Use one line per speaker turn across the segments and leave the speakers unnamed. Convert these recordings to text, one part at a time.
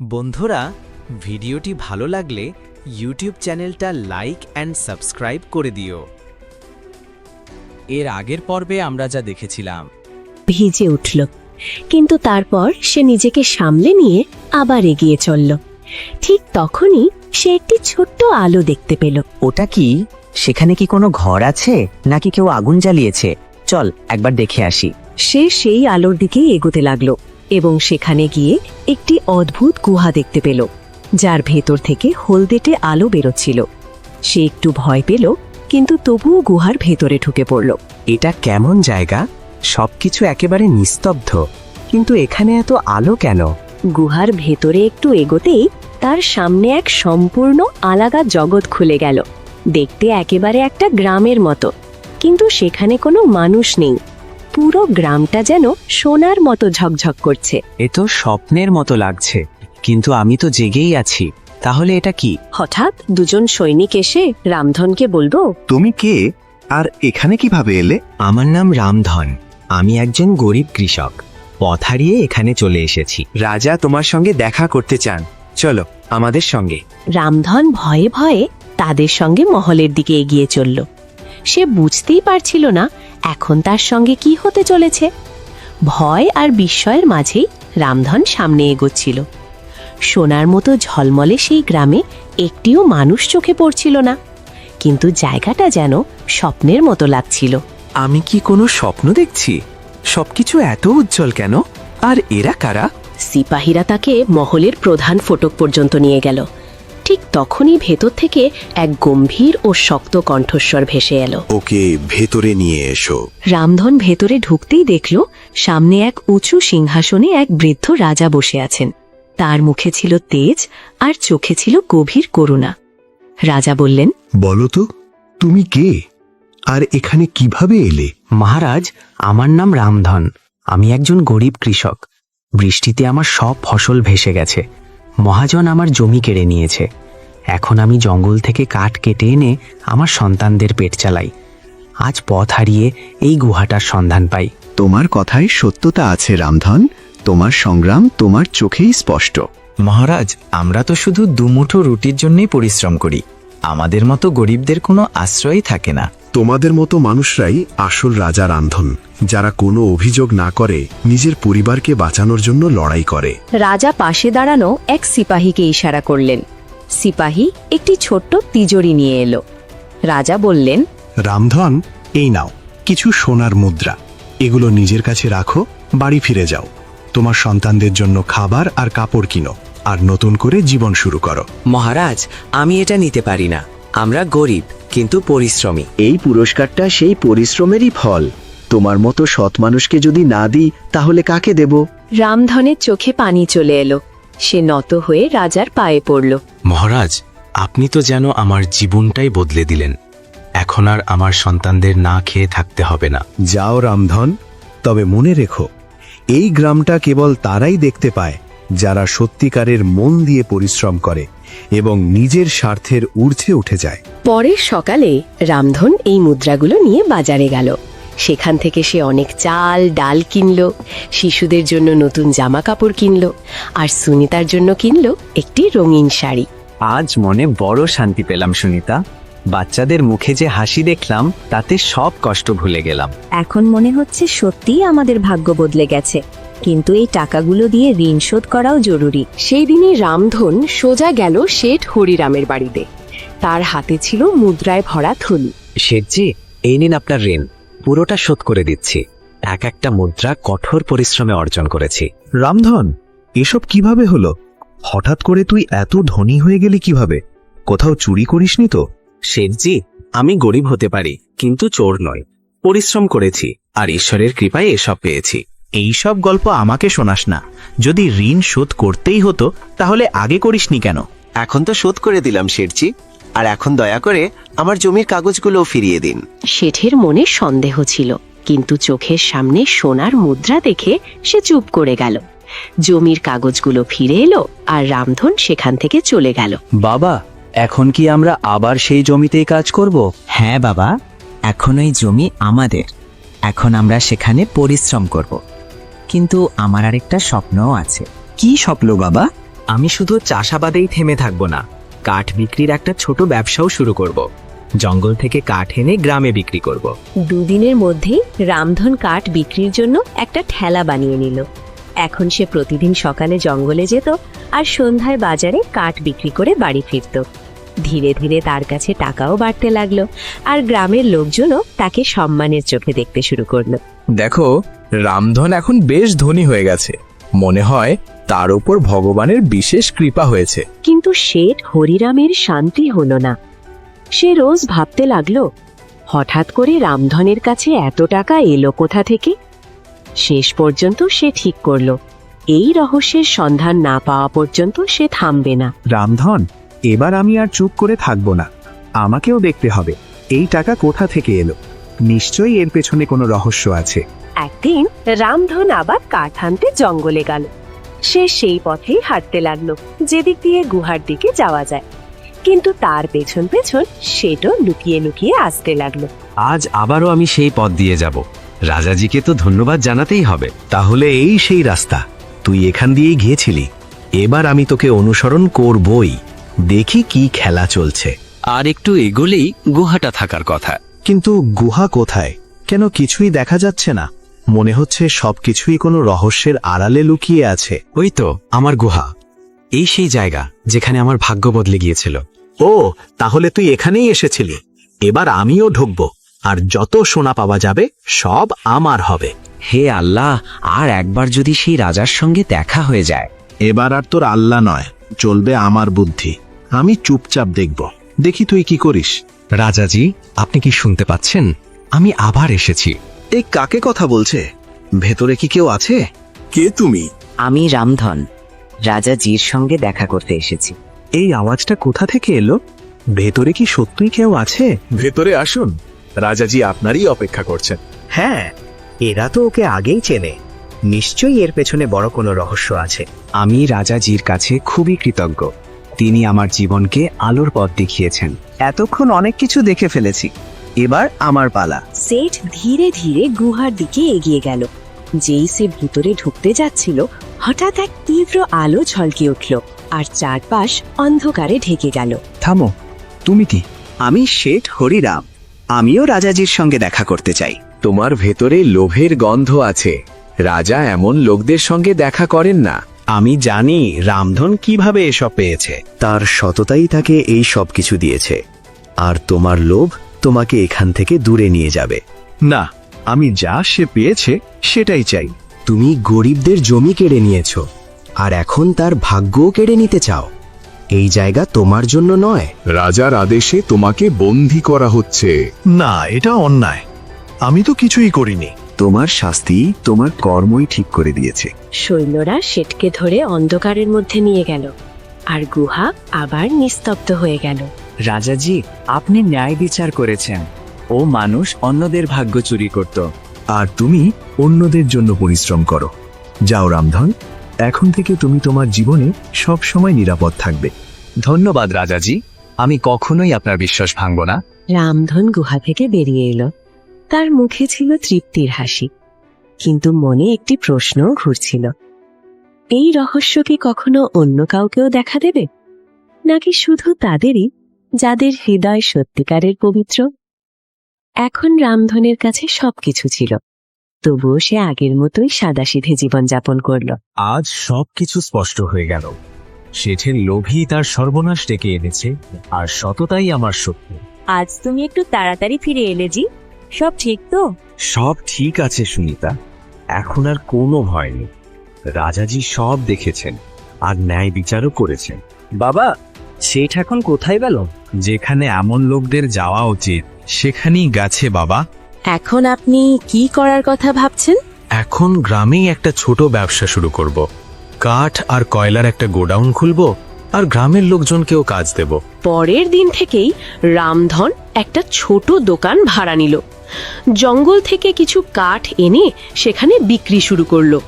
বন্ধুরা, ভিডিওটি ভালো লাগলে ইউটিউব চ্যানেলটা লাইক অ্যান্ড সাবস্ক্রাইব করে দিও। এর আগের পর্বে আমরা যা দেখেছিলাম,
ভিজে উঠল, কিন্তু তারপর সে নিজেকে সামলে নিয়ে আবার এগিয়ে চলল। ঠিক তখনই সে একটি ছোট্ট আলো দেখতে পেল।
ওটা কি? সেখানে কি কোনো ঘর আছে নাকি কেউ আগুন জ্বালিয়েছে? চল একবার দেখে আসি।
সে সেই আলোর দিকেই এগোতে লাগলো এবং সেখানে গিয়ে একটি অদ্ভুত গুহা দেখতে পেল, যার ভেতর থেকে হলদেটে আলো বেরোচ্ছিল। সে একটু ভয় পেল, কিন্তু তবুও গুহার ভেতরে ঢুকে পড়ল।
এটা কেমন জায়গা? সবকিছু একেবারে নিস্তব্ধ, কিন্তু এখানে এত আলো কেন?
গুহার ভেতরে একটু এগোতেই তার সামনে এক সম্পূর্ণ আলাদা জগৎ খুলে গেল। দেখতে একেবারে একটা গ্রামের মতো, কিন্তু সেখানে কোনো মানুষ নেই। পুরো গ্রামটা যেন সোনার মতো ঝকঝক করছে।
এ তো স্বপ্নের মতো লাগছে, কিন্তু আমি তো জেগেই আছি। তাহলে এটা কি?
হঠাৎ দুজন সৈনিক এসে রামধনকে বলল,
তুমি কে আর এখানে কিভাবে এলে?
আমার নাম রামধন। আমি একজন গরিব কৃষক। পথ হারিয়ে এখানে চলে এসেছি।
রাজা তোমার সঙ্গে দেখা করতে চান, চলো আমাদের সঙ্গে।
রামধন ভয়ে ভয়ে তাদের সঙ্গে মহলের দিকে এগিয়ে চলল। সে বুঝতেই পারছিল না এখন তার সঙ্গে কি হতে চলেছে। ভয় আর বিস্ময়ের মাঝেই রামধন সামনে এগোচ্ছিল। সোনার মতো ঝলমলে সেই গ্রামে একটিও মানুষ চোখে পড়ছিল না, কিন্তু জায়গাটা যেন স্বপ্নের মতো লাগছিল।
আমি কি কোনো স্বপ্ন দেখছি? সবকিছু এত উজ্জ্বল কেন? আর এরা কারা?
সিপাহীরা তাকে মহলের প্রধান ফটক পর্যন্ত নিয়ে গেল। ঠিক তখনই ভেতর থেকে এক গম্ভীর ও শক্ত কণ্ঠস্বর ভেসে এলো,
ওকে ভেতরে নিয়ে এসো।
রামধন ভেতরে ঢুকতেই দেখল সামনে এক উঁচু সিংহাসনে এক বৃদ্ধ রাজা বসে আছেন। তার মুখে ছিল তেজ আর চোখে ছিল গভীর করুণা। রাজা বললেন,
বলো তো, তুমি কে আর এখানে কিভাবে এলে?
মহারাজ, আমার নাম রামধন। আমি একজন গরিব কৃষক। বৃষ্টিতে আমার সব ফসল ভেসে গেছে। মহাজন আমার জমি কেড়ে নিয়েছে। এখন আমি জঙ্গল থেকে কাঠ কেটে এনে আমার সন্তানদের পেট চালাই। আজ পথ হারিয়ে এই গুহাটার সন্ধান পাই।
তোমার কথায় সত্যতা আছে রামধন। তোমার সংগ্রাম তোমার চোখেই স্পষ্ট।
মহারাজ, আমরা তো শুধু দুমুঠো রুটির জন্যই পরিশ্রম করি। আমাদের মতো গরিবদের কোনো আশ্রয়ই থাকে না।
তোমাদের মতো মানুষরাই আসল রাজা রামধন, যারা কোনো অভিযোগ না করে নিজের পরিবারকে বাঁচানোর জন্য লড়াই করে।
রাজা পাশে দাঁড়ানো এক সিপাহীকে ইশারা করলেন। সিপাহী একটি ছোট্ট তিজোরি নিয়ে এলো। রাজা বললেন,
রামধন, এই নাও কিছু সোনার মুদ্রা। এগুলো নিজের কাছে রাখো, বাড়ি ফিরে যাও। তোমার সন্তানদের জন্য খাবার আর কাপড় কিনো, আর নতুন করে জীবন শুরু করো।
মহারাজ, আমি এটা নিতে পারি না। আমরা গরিব কিন্তু পরিশ্রমী।
এই পুরস্কারটা সেই পরিশ্রমেরই ফল। তোমার মতো সৎ মানুষকে যদি না দিই তাহলে কাকে দেব?
রামধনের চোখে পানি চলে এলো। সে নত হয়ে রাজার পায়ে পড়ল।
মহারাজ, আপনি তো যেন আমার জীবনটাই বদলে দিলেন। এখন আর আমার সন্তানদের না খেয়ে থাকতে হবে না।
যাও রামধন, তবে মনে রেখো, এই গ্রামটা কেবল তারাই দেখতে পায় যারা সত্যিকারের মন দিয়ে পরিশ্রম করে এবং নিজের স্বার্থের ঊর্ধ্বে উঠে যায়।
পরের সকালে রামধন এই মুদ্রাগুলো নিয়ে বাজারে গেল। সেখান থেকে সে অনেক চাল ডাল কিনল, শিশুদের জন্য নতুন জামা কাপড় কিনল, আর সুনিতার জন্য কিনল একটি রঙিন শাড়ি।
আজ মনে বড় শান্তি পেলাম সুনিতা। বাচ্চাদের মুখে যে হাসি দেখলাম তাতে সব কষ্ট ভুলে গেলাম।
এখন মনে হচ্ছে সত্যিই আমাদের ভাগ্য বদলে গেছে, কিন্তু এই টাকাগুলো দিয়ে ঋণ শোধ করাও জরুরি।
সেই দিনই রামধন সোজা গেল শেঠ হরিরামের বাড়িতে। তার হাতে ছিল মুদ্রায় ভরা থলি।
শেঠজি, এই নিন আপনার ঋণ। পুরোটা শোধ করে দিচ্ছি। এক একটা মুদ্রা কঠোর পরিশ্রমে অর্জন করেছি।
রামধন, এসব কিভাবে হলো? হঠাৎ করে তুই এত ধনী হয়ে গেলি কিভাবে? কোথাও চুরি করিসনি তো?
শেঠজি, আমি গরিব হতে পারি, কিন্তু চোর নয়। পরিশ্রম করেছি আর ঈশ্বরের কৃপায় এসব পেয়েছি।
এই সব গল্প আমাকে শোনাস না। যদি ঋণ শোধ করতেই হতো তাহলে আগে করিসনি কেন?
এখন তো শোধ করে দিলাম শেঠজি, আর এখন দয়া করে আমার জমির কাগজগুলো ফিরিয়ে দিন।
শেঠের মনে সন্দেহ ছিল, কিন্তু চোখের সামনে সোনার মুদ্রা দেখে সে চুপ করে গেল। জমির কাগজগুলো ফিরে এলো আর রামধন সেখান থেকে চলে গেল।
বাবা, এখন কি আমরা আবার সেই জমিতেই কাজ করব? হ্যাঁ বাবা, এখন ওই জমি আমাদের। এখন আমরা সেখানে পরিশ্রম করব। কিন্তু আমার আরেকটা স্বপ্নও আছে। কি স্বপ্ন বাবা? আমি শুধু চাষাবাদেই থেমে থাকব না, কাঠ বিক্রির একটা ছোট ব্যবসাও শুরু করব। জঙ্গল থেকে কাঠ এনে গ্রামে বিক্রি করব।
দুদিনের মধ্যেই রামধন কাঠ বিক্রির জন্য একটা ঠেলা বানিয়ে নিল। এখন সে প্রতিদিন সকালে জঙ্গলে যেত আর সন্ধ্যায় বাজারে কাঠ বিক্রি করে বাড়ি ফিরত। ধীরে ধীরে তার কাছে টাকাও বাড়তে লাগলো, আর গ্রামের লোকজনও তাকে সম্মানের চোখে দেখতে শুরু করলো।
দেখো, রামধন এখন বেশ ধনী হয়ে গেছে। মনে হয় তার উপর ভগবানের বিশেষ কৃপা হয়েছে।
কিন্তু শেঠ হরিরামের শান্তি হলো না। সে রোজ ভাবতে লাগলো, হঠাৎ করে রামধনের কাছে এত টাকা এলো কোথা থেকে। শেষ পর্যন্ত সে ঠিক করলো, এই রহস্যের সন্ধান না পাওয়া পর্যন্ত সে থামবে না।
রামধন, এবার আমি আর চুপ করে থাকবো না। আমাকেও দেখতে হবে এই টাকা কোথা থেকে এলো। নিশ্চয়ই এর পেছনে কোনো রহস্য আছে।
একদিন রামধন আবার কাঠ আনতে জঙ্গলে গেল। সে সেই পথেই হাঁটতে লাগলো যেদিক দিয়ে গুহার দিকে যাওয়া যায়, কিন্তু তার পেছন পেছন সেটাও লুকিয়ে লুকিয়ে আসতে লাগলো।
আজ আবারও আমি সেই পথ দিয়ে যাব। রাজাজিকে তো ধন্যবাদ জানাতেই হবে।
তাহলে এই সেই রাস্তা, তুই এখান দিয়েই গিয়েছিলি। এবার আমি তোকে অনুসরণ করবই। দেখি কি খেলা চলছে।
আর একটু এগোলেই গুহাটা থাকার কথা।
কিন্তু গুহা কোথায়? কেন কিছুই দেখা যাচ্ছে না? মনে হচ্ছে সবকিছুই কোনো রহস্যের আড়ালে লুকিয়ে আছে।
ওই তো আমার গুহা। এই সেই জায়গা যেখানে আমার ভাগ্য বদলে গিয়েছিল।
ও, তাহলে তুই এখানেই এসেছিলি। এবার আমিও ঢুকবো, আর যত সোনা পাওয়া যাবে সব আমার হবে।
হে আল্লাহ, আর একবার যদি সেই রাজার সঙ্গে দেখা হয়ে যায়।
এবার আর তোর আল্লাহ নয়, চলবে আমার বুদ্ধি। আমি চুপচাপ দেখব, দেখি তুই কি করিস।
রাজাজি, আপনি কি শুনতে পাচ্ছেন? আমি আবার এসেছি।
এই কাকে কথা বলছে? ভেতরে কি কেউ আছে? কে তুমি?
আমি রামধন, রাজাজির সঙ্গে দেখা করতে এসেছি।
এই আওয়াজটা কোথা থেকে এলো? ভেতরে কি সত্যিই কেউ আছে?
ভেতরে আসুন, রাজাজি আপনারই অপেক্ষা করছেন।
হ্যাঁ, এরা তো ওকে আগেই চেনে। নিশ্চয়ই এর পেছনে বড় কোনো রহস্য আছে। আমি রাজাজির কাছে খুবই কৃতজ্ঞ। তিনি আমার জীবনকে আলোর পথ দেখিয়েছেন। এতক্ষণ অনেক কিছু দেখে ফেলেছি, এবার আমার পালা।
সেঠ ধীরে ধীরে গুহার দিকে এগিয়ে গেল। যেই সে ভিতরে ঢুকতে যাচ্ছিল, হঠাৎ এক তীব্র আলো ঝলকে উঠল আর চারপাশ অন্ধকারে ঢেকে গেল।
থামো, তুমি কি? আমি শেঠ হরিরাম। আমিও রাজাজির সঙ্গে দেখা করতে চাই।
তোমার ভেতরে লোভের গন্ধ আছে। রাজা এমন লোকদের সঙ্গে দেখা করেন না।
আমি জানি রামধন কিভাবে এসব পেয়েছে। তার সততাই তাকে এই সব কিছু দিয়েছে, আর তোমার লোভ তোমাকে এখান থেকে দূরে নিয়ে যাবে। না, আমি যা সে পেয়েছে সেটাই চাই। তুমি গরিবদের জমি কেড়ে নিয়েছো, আর এখন তার ভাগ্যও কেড়ে নিতে চাও। এই জায়গা তোমার জন্য নয়।
রাজার আদেশে তোমাকে বন্দী করা হচ্ছে।
না, এটা অন্যায়। আমি তো কিছুই করিনি। তোমার শাস্তি তোমার কর্মই ঠিক করে দিয়েছে।
সৈন্যরা শেঠকে ধরে অন্ধকারের মধ্যে নিয়ে গেল, আর গুহা আবার নিস্তব্ধ হয়ে গেল।
রাজাজি, আপনি ন্যায় বিচার করেছেন। ও মানুষ অন্যদের ভাগ্য চুরি করত।
আর তুমি অন্যদের জন্য পরিশ্রম করো। যাও রামধন, এখন থেকে তুমি তোমার জীবনে সব সময় নিরাপদ থাকবে।
ধন্যবাদ রাজাজি, আমি কখনোই আপনার বিশ্বাস ভাঙব না।
রামধন গুহা থেকে বেরিয়ে এলো। তার মুখে ছিল তৃপ্তির হাসি, কিন্তু মনে একটি প্রশ্নও ঘুরছিল। এই রহস্য কি কখনো অন্য কাউকেও দেখা দেবে, নাকি শুধু তাদেরই যাদের হৃদয় সত্যিকারের পবিত্র? এখন রামধনের কাছে সবকিছু ছিল, তবুও সে আগের মতোই সাদাসিধে জীবনযাপন করল।
আজ সবকিছু স্পষ্ট হয়ে গেল। শেঠের লোভই তার সর্বনাশ ডেকে এনেছে, আর সততাই আমার শক্তি।
আজ তুমি একটু তাড়াতাড়ি ফিরে এলে জি। সব ঠিক তো?
সব ঠিক আছে সুনিতা, এখন আর কোনো ভয় নেই। রাজাজি সব দেখেছেন, আর ন্যায় বিচারও করেছেন।
বাবা, শেঠ এখন কোথায় গেল?
যেখানে এমন লোকদের যাওয়া উচিত সেখানেই গেছে বাবা।
এখন আপনি কি করার কথা ভাবছেন?
এখন গ্রামেই একটা ছোট ব্যবসা শুরু করব। কাঠ আর কয়লার একটা গোডাউন খুলব, আর গ্রামের লোকজনকেও কাজ দেব।
পরের দিন থেকেই রামধন একটা ছোট দোকান ভাড়া নিল। জঙ্গল থেকে কিছু কাঠ এনে সেখানে বিক্রি শুরু করলো।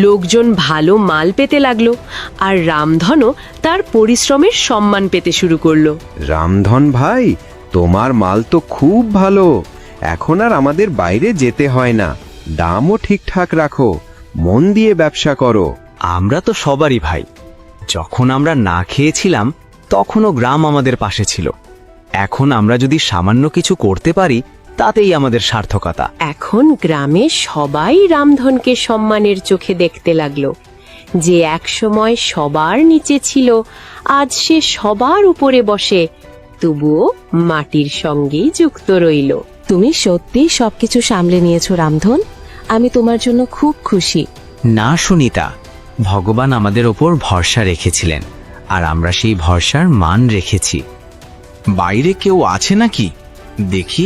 লোকজন ভালো মাল পেতে লাগলো, আর রামধনও তার পরিশ্রমের সম্মান পেতে শুরু করলো।
রামধন ভাই, তোমার মাল তো খুব ভালো। এখন আর আমাদের বাইরে যেতে হয় না। দামও ঠিকঠাক রাখো, মন দিয়ে ব্যবসা করো।
আমরা তো সবারই ভাই,
যখন আমরা না খেয়েছিলাম তখনও গ্রাম আমাদের পাশে ছিল। এখন আমরা যদি সামান্য কিছু করতে পারি তাতেই আমাদের সার্থকতা।
এখন গ্রামে সবাই রামধনকে সম্মানের চোখে দেখতে লাগলো। যে একসময় সবার নিচে ছিল, আজ সে সবার উপরে বসে, তবুও মাটির সঙ্গেই যুক্ত রইল। তুমি সত্যি সবকিছু সামলে নিয়েছো রামধন, আমি তোমার জন্য খুব খুশি।
না সুনিতা, ভগবান আমাদের ওপর ভরসা রেখেছিলেন আর আমরা সেই ভরসার মান রেখেছি। বাইরে কেউ আছে নাকি? দেখি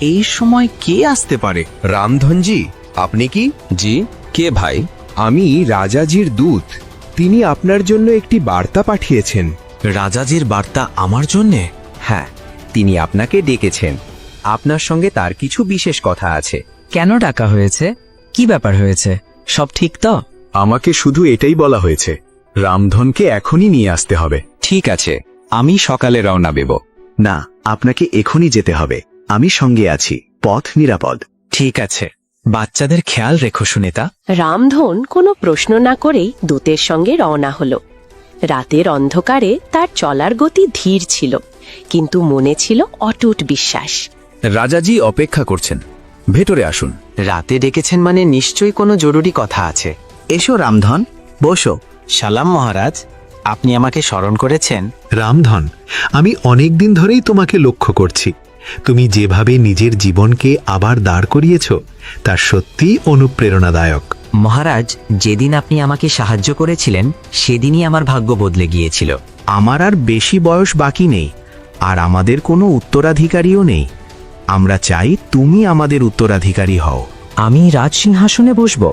এই সময় কে আসতে পারে।
রামধনজি, আপনি কি?
জি, কে ভাই?
আমি রাজাজির দূত। তিনি আপনার জন্য একটি বার্তা পাঠিয়েছেন।
রাজাজির বার্তা আমার জন্যে?
হ্যাঁ, তিনি আপনাকে ডেকেছেন। আপনার সঙ্গে তার কিছু বিশেষ কথা আছে।
কেন ডাকা হয়েছে? কি ব্যাপার হয়েছে? সব ঠিক তো?
আমাকে শুধু এটাই বলা হয়েছে, রামধনকে এখনই নিয়ে আসতে হবে।
ঠিক আছে, আমি সকালে রওনা দেব।
না, আপনাকে এখনই যেতে হবে। আমি সঙ্গে আছি, পথ নিরাপদ।
ঠিক আছে, বাচ্চাদের খেয়াল রেখো সুনিতা।
রামধন কোনো প্রশ্ন না করেই দূতের সঙ্গে রওনা হলো। রাতের অন্ধকারে তার চলার গতি ধীর ছিল, কিন্তু মনে ছিল অটুট বিশ্বাস।
রাজাজি অপেক্ষা করছেন, ভেতরে আসুন।
রাতে ডেকেছেন মানে নিশ্চয়ই কোনো জরুরি কথা আছে।
এসো রামধন, বসো।
সালাম মহারাজ, আপনি আমাকে স্মরণ করেছেন?
রামধন, আমি অনেক দিন ধরেই তোমাকে লক্ষ্য করছি। তুমি যেভাবে নিজের জীবনকে আবার দাঁড় করিয়েছ তা সত্যিই অনুপ্রেরণাদায়ক।
মহারাজ, যেদিন আপনি আমাকে সাহায্য করেছিলেন সেদিনই আমার ভাগ্য বদলে গিয়েছিল।
আমার আর বেশি বয়স বাকি নেই, আর আমাদের কোনো উত্তরাধিকারীও নেই। আমরা চাই তুমি আমাদের উত্তরাধিকারী হও।
আমি রাজসিংহাসনে বসব?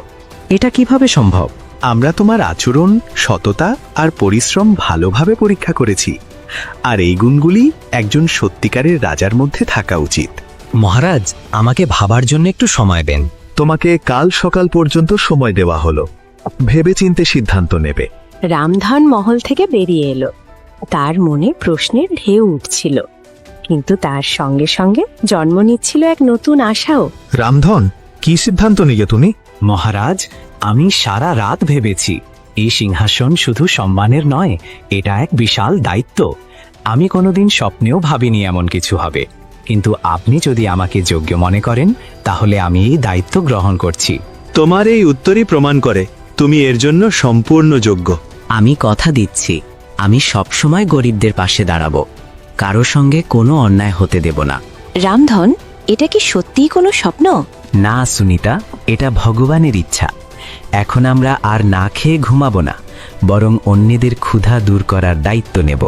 এটা কিভাবে সম্ভব?
আমরা তোমার আচরণ, সততা আর পরিশ্রম ভালোভাবে পরীক্ষা করেছি, আর এই গুণগুলি একজন সত্যিকারের রাজার মধ্যে থাকা উচিত।
মহারাজ, আমাকে ভাবার জন্য একটু সময় দেন।
তোমাকে কাল সকাল পর্যন্ত সময় দেওয়া হলো, ভেবেচিন্তে সিদ্ধান্ত নেবে।
রামধন মহল থেকে বেরিয়ে এলো। তার মনে প্রশ্নের ঢেউ উঠছিল, কিন্তু তার সঙ্গে সঙ্গে জন্ম নিচ্ছিল এক নতুন আশাও।
রামধন, কি সিদ্ধান্ত নিলে তুমি?
মহারাজ, আমি সারা রাত ভেবেছি, এই সিংহাসন শুধু সম্মানের নয়, এটা এক বিশাল দায়িত্ব। আমি কোনোদিন স্বপ্নেও ভাবিনি এমন কিছু হবে, কিন্তু আপনি যদি আমাকে যোগ্য মনে করেন তাহলে আমি এই দায়িত্ব গ্রহণ করছি।
তোমার এই উত্তরই প্রমাণ করে তুমি এর জন্য সম্পূর্ণ যোগ্য।
আমি কথা দিচ্ছি, আমি সবসময় গরিবদের পাশে দাঁড়াবো, কারো সঙ্গে কোনো অন্যায় হতে দেব না।
রামধন, এটা কি সত্যিই কোনো স্বপ্ন?
না সুনিতা, এটা ভগবানের ইচ্ছা। এখন আমরা আর না খেয়ে ঘুমাবো না, বরং অন্যদের ক্ষুধা দূর করার দায়িত্ব নেব।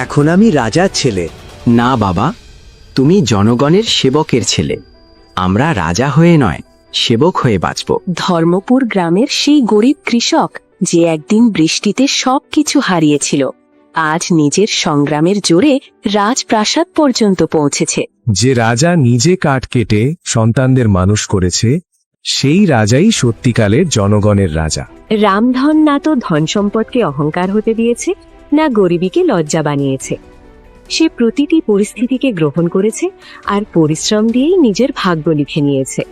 এখন আমি রাজার ছেলে।
না বাবা, তুমি জনগণের সেবকের ছেলে। আমরা রাজা হয়ে নয়, সেবক হয়ে বাঁচব।
ধর্মপুর গ্রামের সেই গরিব কৃষক যে একদিন বৃষ্টিতে সবকিছু হারিয়েছিল, আজ নিজের সংগ্রামের জোরে রাজপ্রাসাদ পর্যন্ত পৌঁছেছে।
যে রাজা নিজে কাঠ কেটে সন্তানদের মানুষ করেছে, সেই রাজাই সত্যিকালের জনগণের রাজা।
রামধন না তো ধন সম্পদকে অহংকার হতে দিয়েছে, না গরিবীকে লজ্জা বানিয়েছে। সে প্রতিটি পরিস্থিতিকে গ্রহণ করেছে আর পরিশ্রম দিয়েই নিজের ভাগ্য লিখে নিয়েছে।